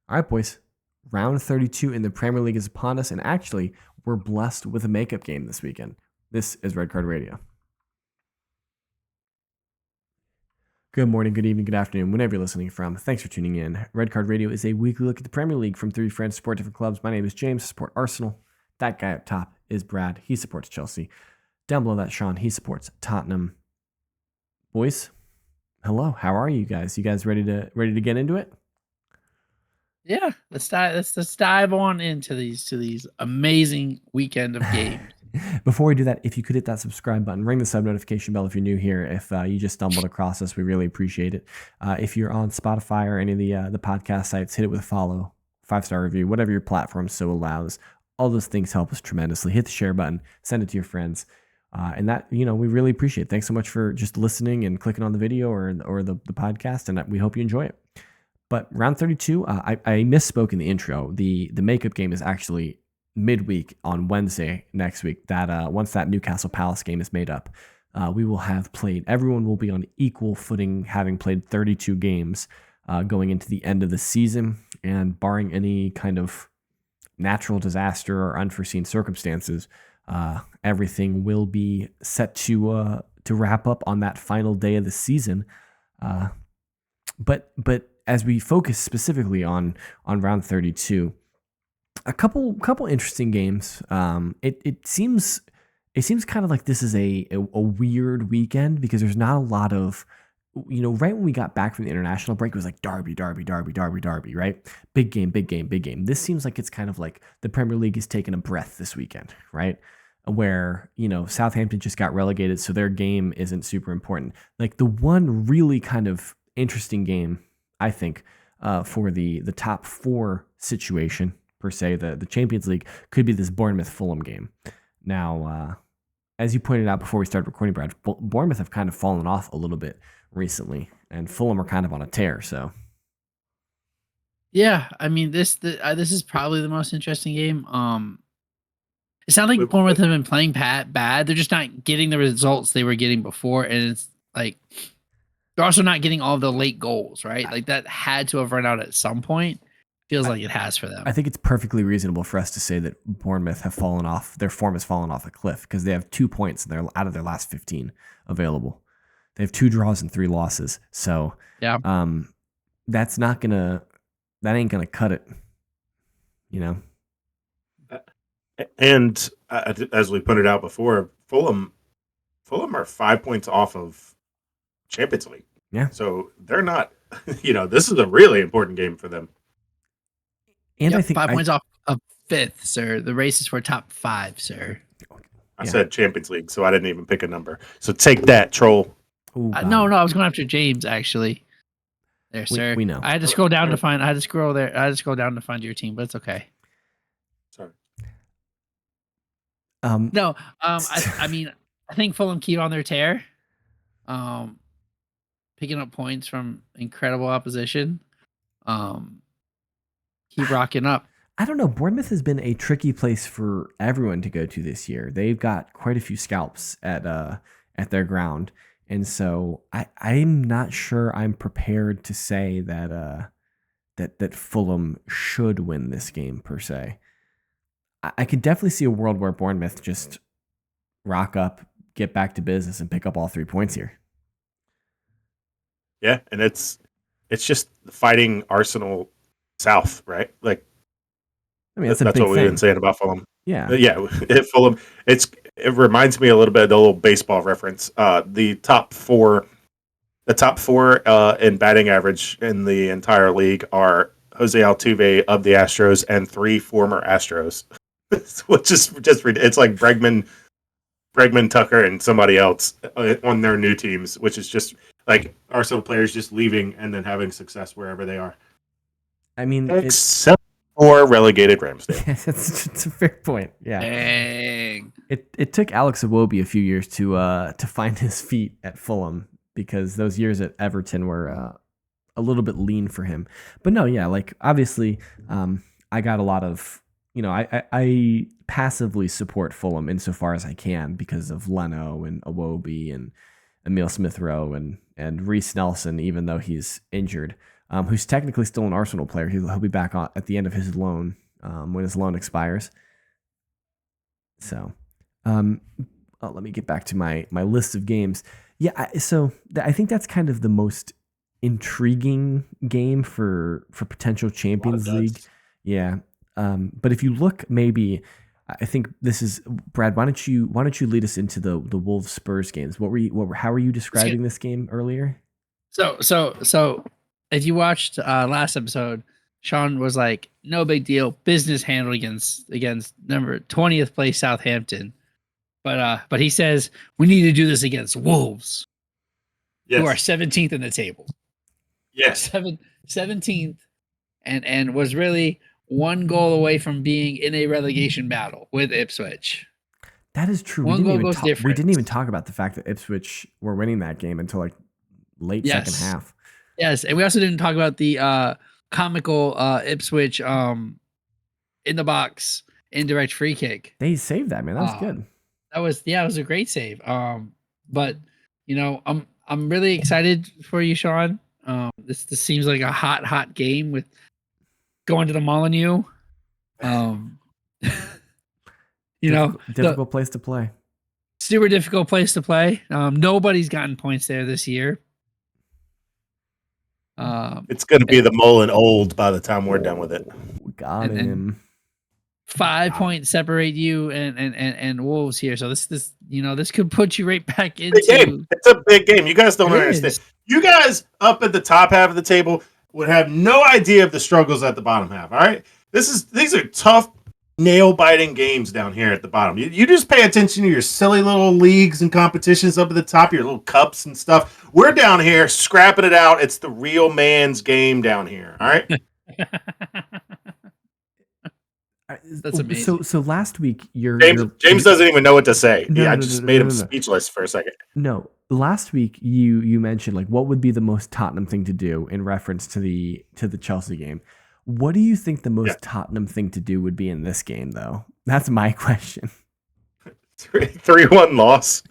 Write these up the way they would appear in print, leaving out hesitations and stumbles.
All right, boys. Round 32 in the Premier League is upon us, and actually, we're blessed with a makeup game this weekend. This is Red Card Radio. Good morning, good evening, good afternoon, whenever you're listening from. Thanks for tuning in. Red Card Radio is a weekly look at the Premier League from three friends who support different clubs. My name is James, I support Arsenal. That guy up top is Brad. He supports Chelsea. Down below that, Sean, he supports Tottenham. Boys, hello. How are you guys? You guys ready to get into it? Yeah, let's dive on into these amazing weekend of games. Before we do that, if you could hit that subscribe button, ring the sub notification bell if you're new here. If you just stumbled across us, we really appreciate it. If you're on Spotify or any of the podcast sites, hit it with a follow, 5-star review, whatever your platform so allows. All those things help us tremendously. Hit the share button, send it to your friends. And that, we really appreciate it. Thanks so much for just listening and clicking on the video or the podcast, and we hope you enjoy it. But round 32, I misspoke in the intro. The makeup game is actually midweek on Wednesday next week. That once that Newcastle Palace game is made up, we will have played. Everyone will be on equal footing, having played 32 games going into the end of the season, and barring any kind of natural disaster or unforeseen circumstances, everything will be set to wrap up on that final day of the season. But as we focus specifically on round 32, a couple interesting games. It seems kind of like this is a weird weekend because there's not a lot of, right when we got back from the international break, it was like Derby, right? Big game. This seems like it's kind of like the Premier League is taking a breath this weekend, right? Where, Southampton just got relegated, so their game isn't super important. Like the one really kind of interesting game, I think, for the top four situation, per se, the Champions League, could be this Bournemouth-Fulham game. Now, as you pointed out before we started recording, Brad, Bournemouth have kind of fallen off a little bit recently, and Fulham are kind of on a tear. So, yeah, I mean this is probably the most interesting game. It's not like Bournemouth have been playing bad. They're just not getting the results they were getting before, and it's like they're also not getting all the late goals, right? Like that had to have run out at some point. Feels like it has for them. I think it's perfectly reasonable for us to say that Bournemouth have fallen off. Their form has fallen off a cliff because they have 2 points and they're out of their last 15 available. They have 2 draws and 3 losses. So yeah, that ain't gonna cut it. And as we pointed out before, Fulham are 5 points off of Champions League. Yeah. So they're not, this is a really important game for them. And I think 5 points off of 5th, sir. The race is for top 5, sir. I said Champions League, so I didn't even pick a number. So take that, troll. No, I was going after James, actually. There, sir. We know. I had to scroll down to find. I had to scroll down to find your team, but it's okay. Sorry. No. I mean, I think Fulham keep on their tear. Picking up points from incredible opposition. Keep rocking up. I don't know. Bournemouth has been a tricky place for everyone to go to this year. They've got quite a few scalps at their ground, and so I'm not sure I'm prepared to say that that Fulham should win this game per se. I could definitely see a world where Bournemouth just rock up, get back to business, and pick up all 3 points here. Yeah, and it's just fighting Arsenal South, right? Like, I mean, that's what we've been saying about Fulham. Yeah, Fulham. It reminds me a little bit of the little baseball reference. The top four in batting average in the entire league are Jose Altuve of the Astros and 3 former Astros, which is just it's like Bregman, Tucker, and somebody else on their new teams, which is just like Arsenal players just leaving and then having success wherever they are. I mean, except for relegated Ramsdale. It's a fair point. Yeah. Dang. It took Alex Iwobi a few years to find his feet at Fulham because those years at Everton were a little bit lean for him. But no, yeah, like obviously, I got a lot of, I passively support Fulham insofar as I can because of Leno and Iwobi and Emile Smith-Rowe and Reece Nelson, even though he's injured. who's technically still an Arsenal player. He'll be back at the end of his loan when his loan expires. So, let me get back to my list of games. Yeah, I think that's kind of the most intriguing game for potential Champions League. Yeah, but if you look, maybe I think this is Brad. Why don't you lead us into the Wolves Spurs games? How were you describing this game earlier? So if you watched last episode, Sean was like, no big deal, business handled against number 20th place Southampton. But he says we need to do this against Wolves, who are 17th in the table. Yes. 17th and was really one goal away from being in a relegation battle with Ipswich. That is true. We didn't even talk about the fact that Ipswich were winning that game until like late second half. Yes, and we also didn't talk about the comical Ipswich in the box indirect free kick. They saved that, man. That was good. It was a great save. But I'm really excited for you, Sean. This seems like a hot game with going to the Molyneux. Difficult place to play. Super difficult place to play. Nobody's gotten points there this year. It's going to be the Mullen old by the time we're done with it. Got him. 5 points separate you and Wolves here. So this could put you right back into. Big game. It's a big game. You guys don't understand. You guys up at the top half of the table would have no idea of the struggles at the bottom half. All right, these are tough, nail-biting games down here at the bottom. You just pay attention to your silly little leagues and competitions up at the top, your little cups and stuff. We're down here scrapping it out. It's the real man's game down here. All right. That's amazing. So last week, James doesn't even know what to say. I just made him speechless for a second. No, last week you mentioned like what would be the most Tottenham thing to do in reference to the Chelsea game. What do you think the most Tottenham thing to do would be in this game, though? That's my question. 3-1 loss.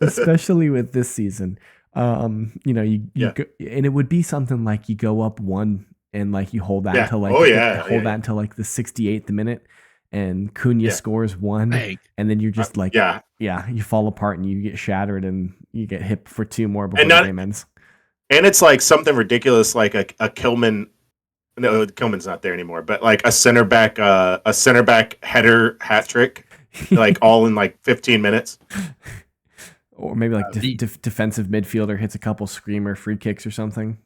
Especially with this season. You go, and it would be something like you go up 1 and like you hold that until like that until like the 68th minute, and Cunha scores 1, and then you're just like you fall apart and you get shattered and you get hit for 2 more before the game ends. And it's like something ridiculous, like a Kilman. No, Kilman's not there anymore, but like a center back header hat trick, like all in like 15 minutes. Or maybe like defensive midfielder hits a couple screamer free kicks or something.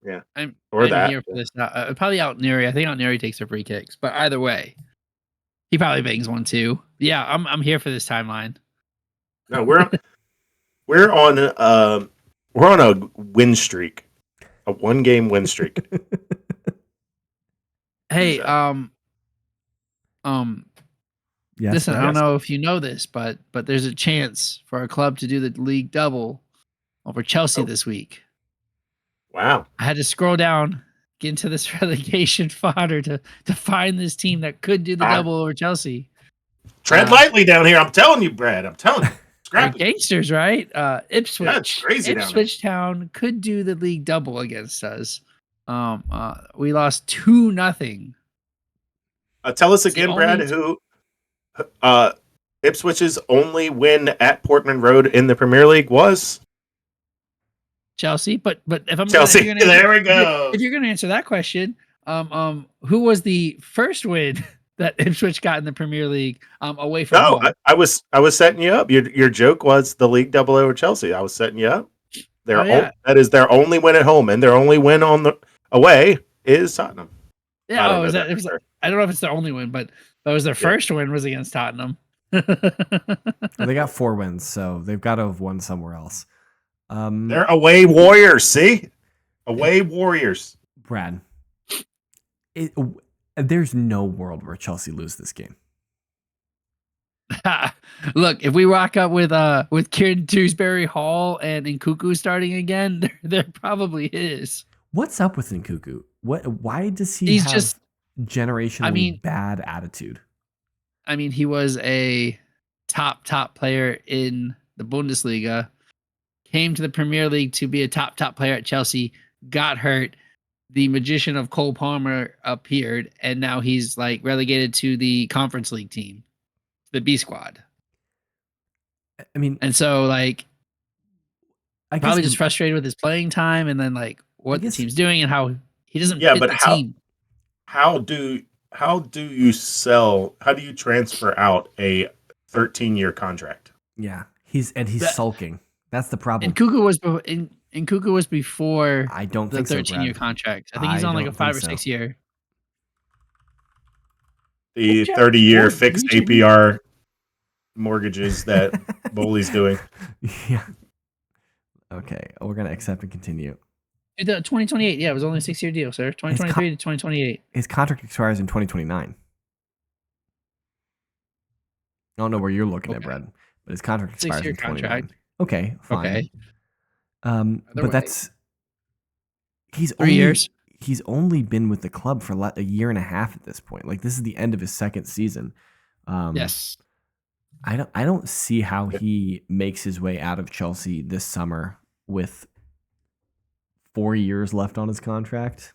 Yeah, I'm here for this. Probably out Neri. I think out Neri takes the free kicks, but either way, he probably bangs one too. Yeah, I'm here for this timeline. No, we're on a win streak, a 1-game win streak. Hey, listen, I don't know if you know this, but there's a chance for a club to do the league double over Chelsea this week. Wow. I had to scroll down, get into this relegation fodder to find this team that could do the double over Chelsea. Tread lightly down here. I'm telling you, Brad. I'm telling you. Gangsters, right? Ipswich. Yeah, it's crazy Ipswich Town could do the league double against us. We lost 2-0. Tell us again, Brad, who Ipswich's only win at Portman Road in the Premier League was? Chelsea, but if I'm Chelsea, there we go. If you're going to answer that question, who was the first win that Ipswich got in the Premier League away from home? I was setting you up. Your joke was the league double over Chelsea. I was setting you up. That is their only win at home, and their only win on the away is Tottenham. Yeah, I don't know if it's their only win, but that was their first win was against Tottenham. They got 4 wins, so they've got to have won somewhere else. They're away warriors. See, away warriors. Brad, there's no world where Chelsea lose this game. Look, if we rock up with Kieran Dewsbury Hall and Nkunku starting again, there probably is. What's up with Nkunku? Why does he have just generationally bad attitude? I mean, he was a top player in the Bundesliga. came to the Premier League to be a top player at Chelsea, got hurt. The magician of Cole Palmer appeared, and now he's like relegated to the Conference League team, the B squad. I mean, And so like, I probably guess just frustrated with his playing time, and then like what the team's doing and how he doesn't fit but the team. How do you transfer out a 13-year contract? Yeah, he's sulking. That's the problem. And Kuku was before I don't the think so, 13-year Brad. contract. I think he's on like a 5 or 6 year. The 30-year fixed APR mortgages that Bowley's doing. Yeah. Okay, we're gonna accept and continue. 2028. Yeah, it was only a 6-year deal, sir. 2023 to 2028. His contract expires in 2029. I don't know where you're looking at, Brad, but his contract expires in 2029. Okay, fine. Okay. But that's he's 3 years. He's only been with the club for a year and a half at this point. Like, this is the end of his second season. Yes. I don't see how he makes his way out of Chelsea this summer with 4 years left on his contract.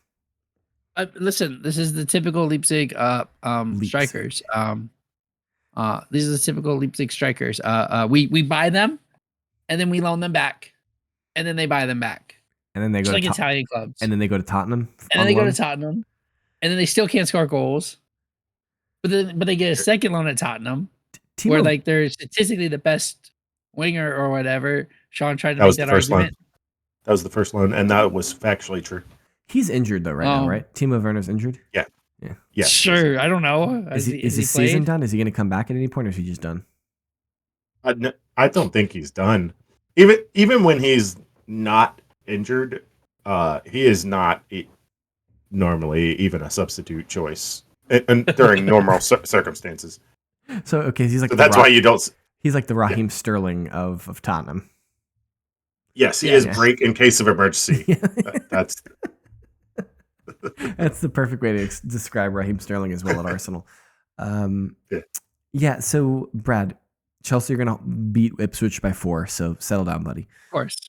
Listen, this is the typical Leipzig strikers. These are the typical Leipzig strikers. We buy them, and then we loan them back, and then they buy them back. And then they go to Italian clubs. And then they go to Tottenham. And then they go to Tottenham, and then they still can't score goals. But they get a second loan at Tottenham, where like they're statistically the best winger or whatever. Sean tried to make that argument. That was the first loan, and that was factually true. He's injured though now, right? Timo Werner's injured. Yeah. Sure. I don't know. Is his season done? Is he going to come back at any point, or is he just done? I don't think he's done. Even when he's not injured, he is not normally even a substitute choice during normal circumstances. So okay, he's like that's why you don't. He's like the Raheem Sterling of Tottenham. Yes, he is break in case of emergency. That's the perfect way to describe Raheem Sterling as well at Arsenal. Yeah. So Brad, Chelsea are going to beat Ipswich by 4. So settle down, buddy.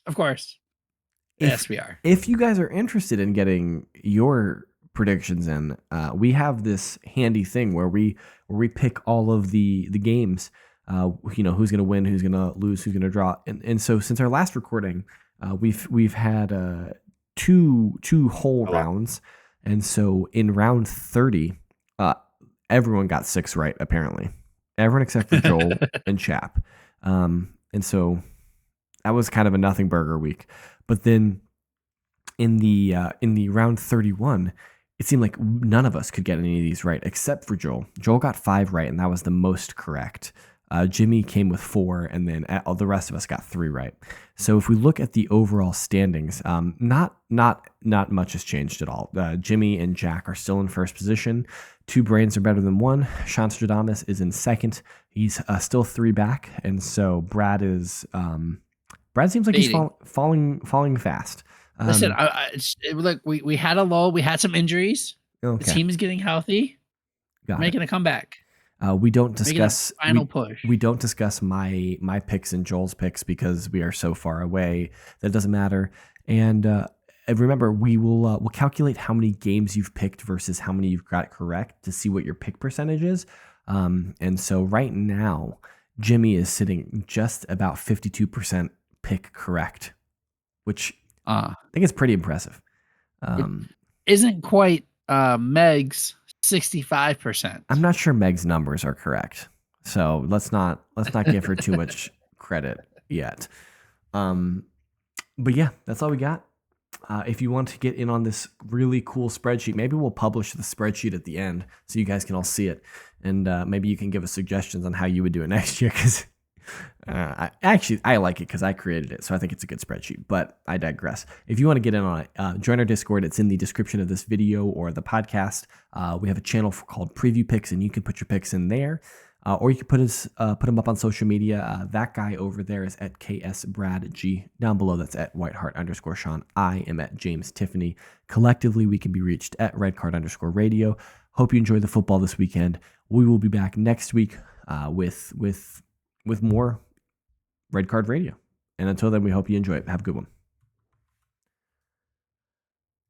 Of course. Yes, we are. If you guys are interested in getting your predictions in, we have this handy thing where we pick all of the games. Who's going to win, who's going to lose, who's going to draw, and so since our last recording, we've had two whole rounds, and so in round 30, everyone got 6 right. Apparently, everyone except for Joel and Chap, and so that was kind of a nothing burger week. But then in the round 31, it seemed like none of us could get any of these right except for Joel. Joel got 5 right, and that was the most correct. Jimmy came with 4, and then all the rest of us got 3 right. So if we look at the overall standings, not much has changed at all. Jimmy and Jack are still in first position. 2 brains are better than 1. Sean Stradamus is in second. He's still 3 back, and so Brad is. Brad seems like he's falling fast. Listen, look, we had a lull. We had some injuries. Okay. The team is getting healthy. Making a comeback. We don't discuss final push. We don't discuss my picks and Joel's picks because we are so far away that it doesn't matter. And remember, we'll calculate how many games you've picked versus how many you've got correct to see what your pick percentage is. And so right now, Jimmy is sitting just about 52% pick correct, which I think is pretty impressive. Isn't quite Meg's 65%. I'm not sure Meg's numbers are correct, so let's not give her too much credit yet. But yeah, that's all we got. If you want to get in on this really cool spreadsheet, maybe we'll publish the spreadsheet at the end so you guys can all see it, and maybe you can give us suggestions on how you would do it next year. Because I like it because I created it, so I think it's a good spreadsheet. But I digress. If you want to get in on it, join our Discord. It's in the description of this video or the podcast. We have a channel called Preview Picks, and you can put your picks in there, or you can put them up on social media. That guy over there is at KSBradG. Down below, that's at Whiteheart_Sean. I am at James Tiffany. Collectively, we can be reached at Redcard_Radio. Hope you enjoy the football this weekend. We will be back next week with more Red Card Radio. And until then, we hope you enjoy it. Have a good one.